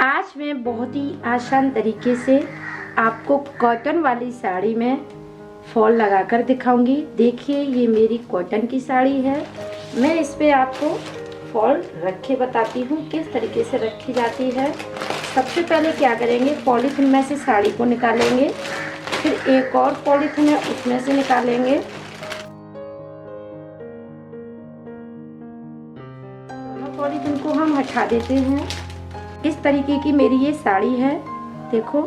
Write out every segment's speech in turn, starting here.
आज मैं बहुत ही आसान तरीके से आपको कॉटन वाली साड़ी में फॉल लगाकर दिखाऊंगी। देखिए ये मेरी कॉटन की साड़ी है। मैं इस पे आपको फॉल रख के बताती हूँ किस तरीके से रखी जाती है। सबसे पहले क्या करेंगे, पॉलीथिन में से साड़ी को निकालेंगे, फिर एक और पॉलीथिन है उसमें से निकालेंगे। दोनों पॉलीथिन को हम हटा देते हैं। इस तरीके की मेरी ये साड़ी है। देखो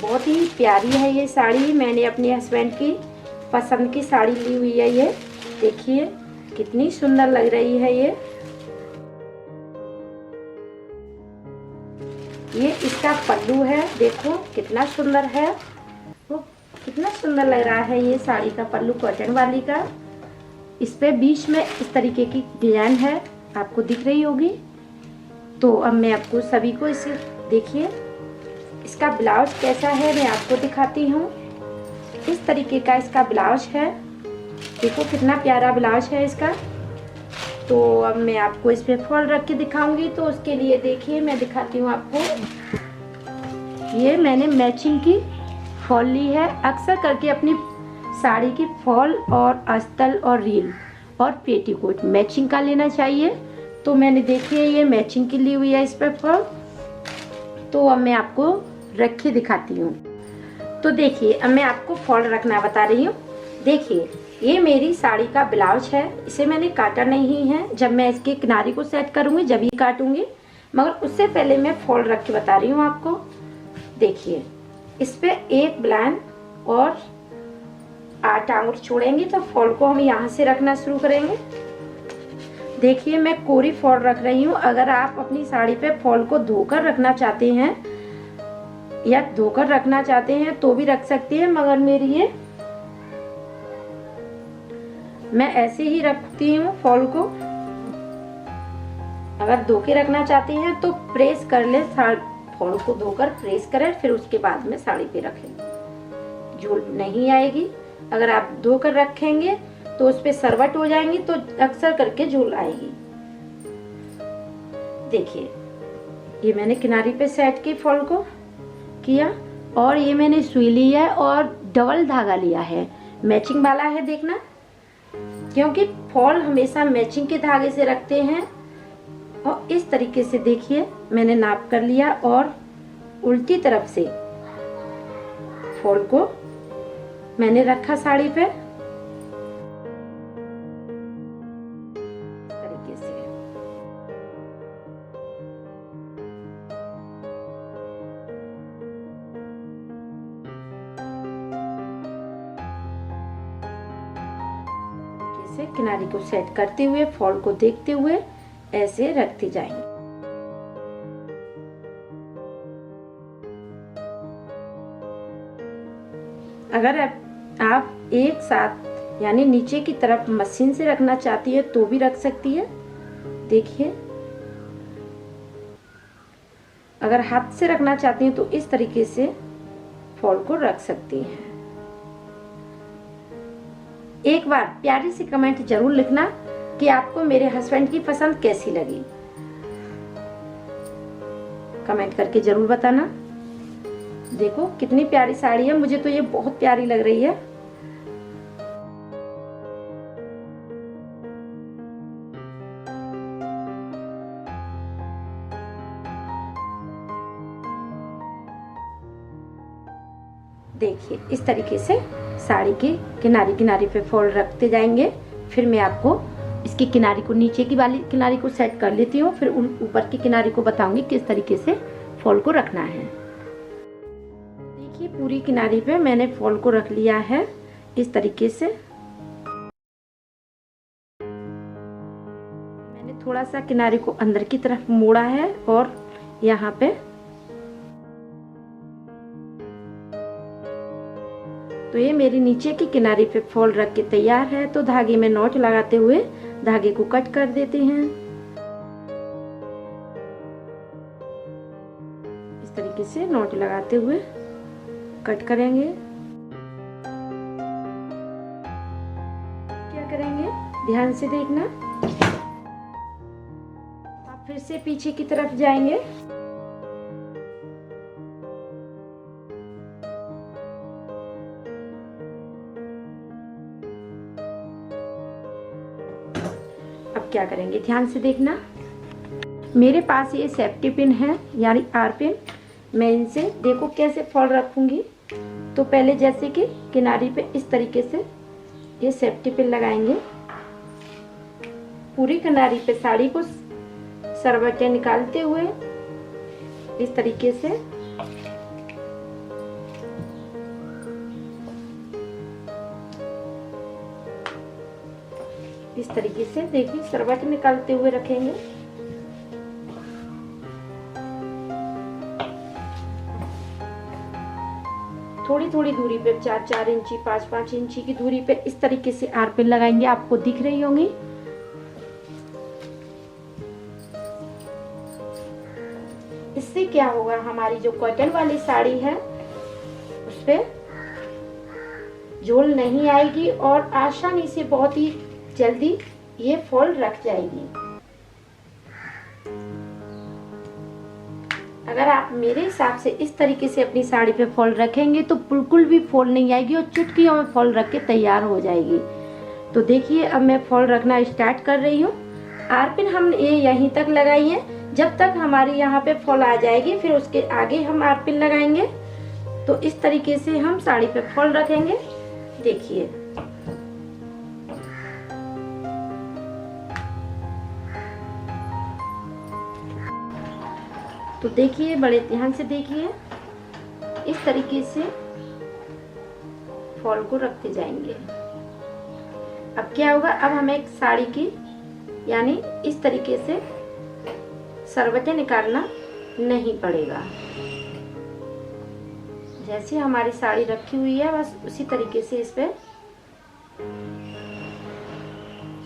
बहुत ही प्यारी है ये साड़ी। मैंने अपने हस्बैंड की पसंद की साड़ी ली हुई है। ये देखिए कितनी सुंदर लग रही है। ये इसका पल्लू है, देखो कितना सुंदर है। वो कितना सुंदर लग रहा है ये साड़ी का पल्लू कॉटन वाली का। इस पे बीच में इस तरीके की डिजाइन है, आपको दिख रही होगी। तो अब मैं आपको सभी को इसे देखिए इसका ब्लाउज कैसा है मैं आपको दिखाती हूँ। इस तरीके का इसका ब्लाउज है, देखो कितना प्यारा ब्लाउज है इसका। तो अब मैं आपको इस पे फॉल रख के दिखाऊंगी। तो उसके लिए देखिए मैं दिखाती हूँ आपको। ये मैंने मैचिंग की फॉल ली है। अक्सर करके अपनी साड़ी की फॉल और अस्तर और रील और पेटीकोट मैचिंग का लेना चाहिए। तो मैंने देखिए ये मैचिंग की ली हुई है इस पर फॉल। तो अब मैं आपको रख के दिखाती हूँ। तो देखिए अब मैं आपको फॉल रखना बता रही हूँ। देखिए ये मेरी साड़ी का ब्लाउज है, इसे मैंने काटा नहीं है। जब मैं इसके किनारे को सेट करूँगी जब ही काटूंगी, मगर उससे पहले मैं फॉल रख के बता रही हूँ आपको। देखिए इस पे एक ब्लाइन और 8 आंगुर छोड़ेंगे तो फॉल को हम यहाँ से रखना शुरू करेंगे। देखिए मैं कोरी फॉल रख रही हूँ। अगर आप अपनी साड़ी पे फॉल को धोकर रखना चाहते हैं या धोकर रखना चाहते हैं तो भी रख सकती है, मगर मेरी ये मैं ऐसे ही रखती हूँ फॉल को। अगर धो के रखना चाहते हैं तो प्रेस कर ले, फॉल को धोकर प्रेस करें, फिर उसके बाद में साड़ी पे रखें, झूल नहीं आएगी। अगर आप धोकर रखेंगे तो उस पे सरवट हो जाएंगी तो अक्सर करके झूल आएगी। देखिए ये मैंने किनारी पे सेट की फॉल को किया, और ये मैंने सुई ली है और डबल धागा लिया है, मैचिंग वाला है देखना, क्योंकि फॉल हमेशा मैचिंग के धागे से रखते हैं। और इस तरीके से देखिए मैंने नाप कर लिया और उल्टी तरफ से फॉल को मैंने रखा साड़ी पे इस तरीके से। किनारी को सेट करते हुए फॉल को देखते हुए ऐसे रखते जाएंगे। अगर आप एक साथ यानी नीचे की तरफ मशीन से रखना चाहती है तो भी रख सकती है। देखिए अगर हाथ से रखना चाहती हैं तो इस तरीके से फॉल को रख सकती हैं। एक बार प्यारी सी कमेंट जरूर लिखना कि आपको मेरे हस्बैंड की पसंद कैसी लगी। कमेंट करके जरूर बताना। देखो कितनी प्यारी साड़ी है, मुझे तो ये बहुत प्यारी लग रही है। देखिए इस तरीके से साड़ी के किनारे किनारे पे फॉल रखते जाएंगे। फिर मैं आपको इसकी किनारी को, नीचे की वाली किनारी को सेट कर लेती हूँ, फिर ऊपर की किनारी को बताऊंगी किस तरीके से फॉल को रखना है। देखिए पूरी किनारी पे मैंने फॉल को रख लिया है इस तरीके से। मैंने थोड़ा सा किनारे को अंदर की तरफ मोड़ा है और यहाँ पे तो ये मेरी नीचे की किनारे पे फॉल रख के तैयार है। तो धागे में नॉट लगाते हुए धागे को कट कर देते हैं। इस तरीके से नॉट लगाते हुए कट करेंगे। क्या करेंगे ध्यान से देखना। फिर से पीछे की तरफ जाएंगे। अब क्या करेंगे ध्यान से देखना। मेरे पास ये सेफ्टी पिन है यानी आर पिन। मैं इनसे देखो कैसे फॉल रखूंगी। तो पहले जैसे कि किनारी पे इस तरीके से ये सेफ्टी पिन लगाएंगे। पूरी किनारी पे साड़ी को सरवटे निकालते हुए इस तरीके से देखिए सरवट निकालते हुए रखेंगे। थोड़ी थोड़ी दूरी पे 4-4 इंची 5-5 इंची की दूरी पे इस तरीके से आर पिन लगाएंगे। आपको दिख रही होंगी। इससे क्या होगा, हमारी जो कॉटन वाली साड़ी है उस पे झोल नहीं आएगी और आसानी से बहुत ही जल्दी ये फॉल रख जाएगी। अगर आप मेरे हिसाब से इस तरीके से अपनी साड़ी पे फॉल रखेंगे तो बिल्कुल भी फॉल नहीं आएगी और चुटकियों में फॉल रख के तैयार हो जाएगी। तो देखिए अब मैं फॉल रखना स्टार्ट कर रही हूँ। आर पिन हम ये यहीं तक लगाई है। जब तक हमारी यहाँ पे फॉल आ जाएगी फिर उसके आगे हम आर पिन लगाएंगे। तो इस तरीके से हम साड़ी पे फॉल रखेंगे। देखिए तो देखिए बड़े ध्यान से देखिए, इस तरीके से फॉल को रखते जाएंगे। अब क्या होगा, अब हमें एक साड़ी की यानी इस तरीके से सरवटें निकालना नहीं पड़ेगा। जैसे हमारी साड़ी रखी हुई है बस उसी तरीके से इस पे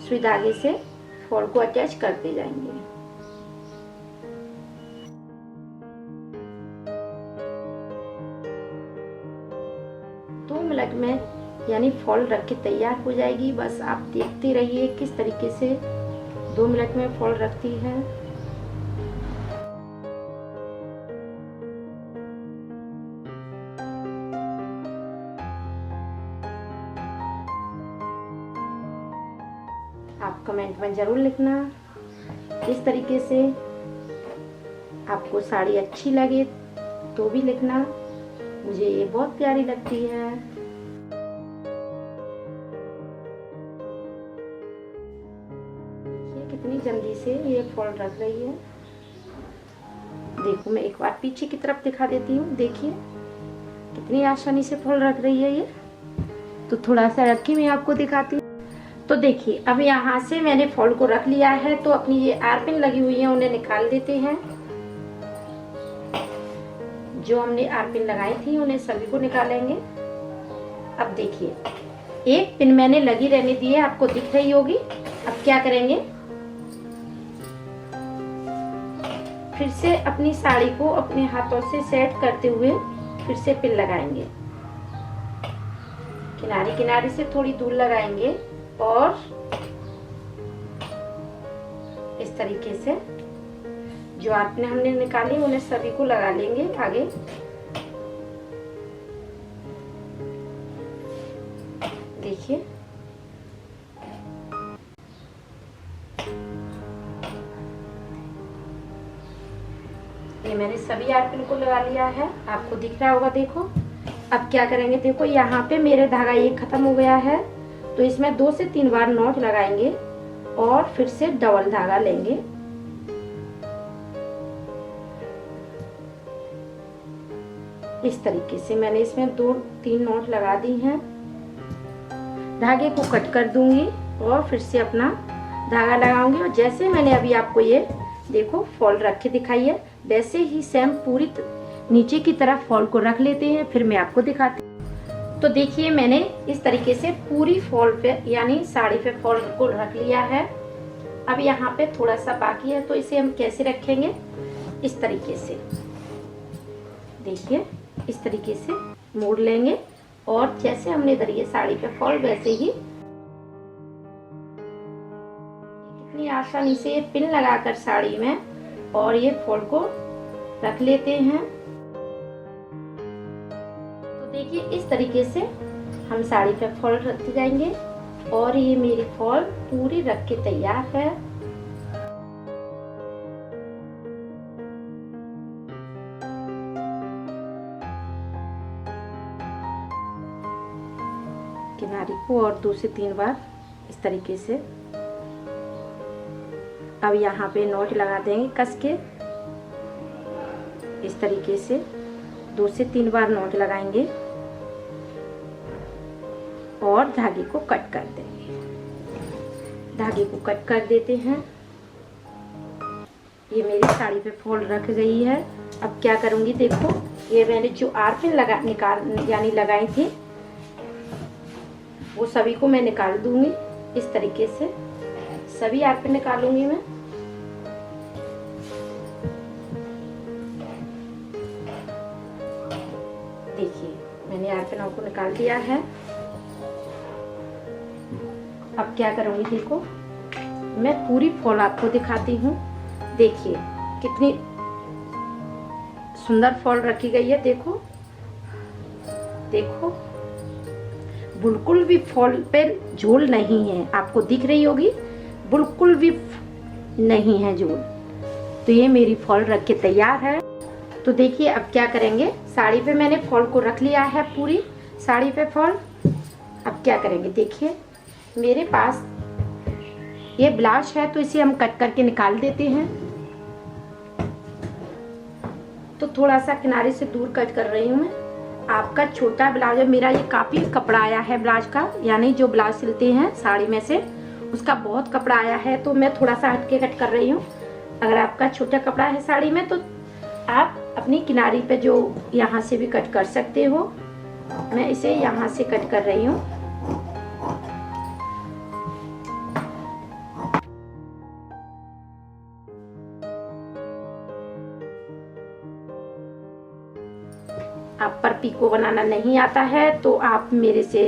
सुई धागे से फॉल को अटैच करते जाएंगे। मिनट में यानी फॉल रख के तैयार हो जाएगी। बस आप देखते रहिए किस तरीके से 2 मिनट में फॉल रखती है। आप कमेंट में जरूर लिखना इस तरीके से आपको साड़ी अच्छी लगे तो भी लिखना। मुझे ये बहुत प्यारी लगती है। ये कितनी जल्दी से ये फॉल रख रही है। देखो मैं एक बार पीछे की तरफ दिखा देती हूँ। देखिए कितनी आसानी से फॉल रख रही है ये। तो थोड़ा सा रखी मैं आपको दिखाती हूँ। तो देखिए अब यहाँ से मैंने फॉल को रख लिया है। तो अपनी ये आर पिन लगी हुई है उन्हें निकाल देते हैं। जो हमने आर पिन लगाई थी उन्हें सभी को निकालेंगे। अब देखिए एक पिन मैंने लगी रहने दी है, आपको दिख रही होगी। अब क्या करेंगे, फिर से अपनी साड़ी को अपने हाथों से सेट करते हुए फिर से पिन लगाएंगे। किनारे किनारे से थोड़ी दूर लगाएंगे और इस तरीके से जो आर पिन हमने निकाली उन्हें सभी को लगा लेंगे आगे। देखिए ये मैंने सभी आर पिन को लगा लिया है, आपको दिख रहा होगा। देखो अब क्या करेंगे, देखो यहाँ पे मेरे धागा ये खत्म हो गया है। तो इसमें 2 से 3 बार नॉट लगाएंगे और फिर से डबल धागा लेंगे। इस तरीके से मैंने इसमें 2-3 नॉट लगा दी हैं। धागे को कट कर दूंगी और फिर से अपना धागा लगाऊंगी। और जैसे मैंने अभी आपको ये देखो फॉल रख के दिखाई है वैसे ही सेम पूरी नीचे की तरफ फॉल को रख लेते हैं। फिर मैं आपको दिखाती हूँ। तो देखिए मैंने इस तरीके से पूरी फॉल पे यानी साड़ी पे फॉल को रख लिया है। अब यहाँ पे थोड़ा सा बाकी है तो इसे हम कैसे रखेंगे, इस तरीके से देखिए इस तरीके से मोड़ लेंगे और जैसे हमने इधर ये साड़ी पे फॉल वैसे ही कितनी आसानी से पिन लगाकर साड़ी में और ये फॉल को रख लेते हैं। तो देखिए इस तरीके से हम साड़ी पे फॉल रखते जाएंगे और ये मेरी फॉल पूरी रख के तैयार है। किनारे को और 2 से 3 बार इस तरीके से। अब यहाँ पे नॉट लगा देंगे कस के, इस तरीके से 2 से 3 बार नॉट लगाएंगे और धागे को कट कर देंगे। धागे को कट कर देते हैं। ये मेरी साड़ी पे फॉल रख गई है। अब क्या करूँगी, देखो ये मैंने जो आर्पिन लगाई थी वो सभी को मैं निकाल दूंगी। इस तरीके से सभी आर्पिन निकालूंगी मैं। देखिए मैंने आर्पिनों को निकाल दिया है। अब क्या करूंगी, देखो मैं पूरी फॉल आपको दिखाती हूँ। देखिए कितनी सुंदर फॉल रखी गई है। देखो देखो बिल्कुल भी फॉल पे झोल नहीं है, आपको दिख रही होगी, बिल्कुल भी नहीं है झोल। तो ये मेरी फॉल रख के तैयार है। तो देखिए अब क्या करेंगे, साड़ी पे मैंने फॉल को रख लिया है, पूरी साड़ी पे फॉल। अब क्या करेंगे, देखिए मेरे पास ये ब्लाउज है तो इसे हम कट करके निकाल देते हैं। तो थोड़ा सा किनारे से दूर कट कर रही हूँ मैं। आपका छोटा ब्लाउज है, मेरा ये काफ़ी कपड़ा आया है ब्लाउज का, यानी जो ब्लाउज सिलते हैं साड़ी में से उसका बहुत कपड़ा आया है, तो मैं थोड़ा सा हटके कट कर रही हूँ। अगर आपका छोटा कपड़ा है साड़ी में तो आप अपनी किनारी पे जो यहाँ से भी कट कर सकते हो। मैं इसे यहाँ से कट कर रही हूँ। आप पर पीको बनाना नहीं आता है तो आप मेरे से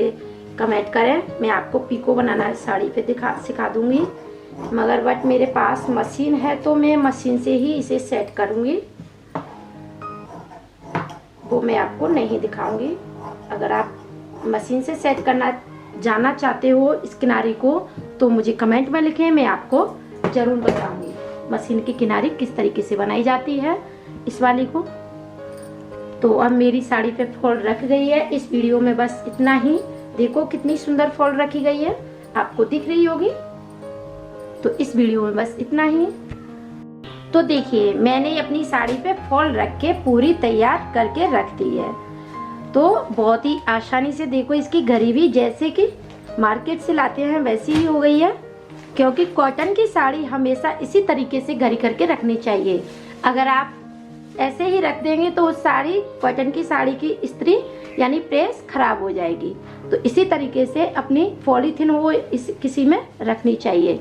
कमेंट करें, मैं आपको पीको बनाना साड़ी पे सिखा दूंगी। मगर बट मेरे पास मशीन है तो मैं मशीन से ही इसे सेट करूंगी, वो मैं आपको नहीं दिखाऊंगी। अगर आप मशीन से सेट करना जानना चाहते हो इस किनारे को तो मुझे कमेंट में लिखें, मैं आपको ज़रूर बताऊंगी मशीन की किनारी किस तरीके से बनाई जाती है इस वाली को। तो अब मेरी साड़ी पे फॉल रख गई है। इस वीडियो में बस इतना ही। देखो कितनी सुंदर फॉल रखी गई है, आपको दिख रही होगी। तो इस वीडियो में बस इतना ही। तो देखिए मैंने अपनी साड़ी पे फॉल रख के पूरी तैयार करके रख दी है। तो बहुत ही आसानी से देखो इसकी घड़ी भी जैसे कि मार्केट से लाते हैं वैसी ही हो गई है, क्योंकि कॉटन की साड़ी हमेशा इसी तरीके से घड़ी करके रखनी चाहिए। अगर आप ऐसे ही रख देंगे तो उस साड़ी कॉटन की साड़ी की इस्त्री यानी प्रेस खराब हो जाएगी। तो इसी तरीके से अपनी पॉलीथिन वो किसी में रखनी चाहिए।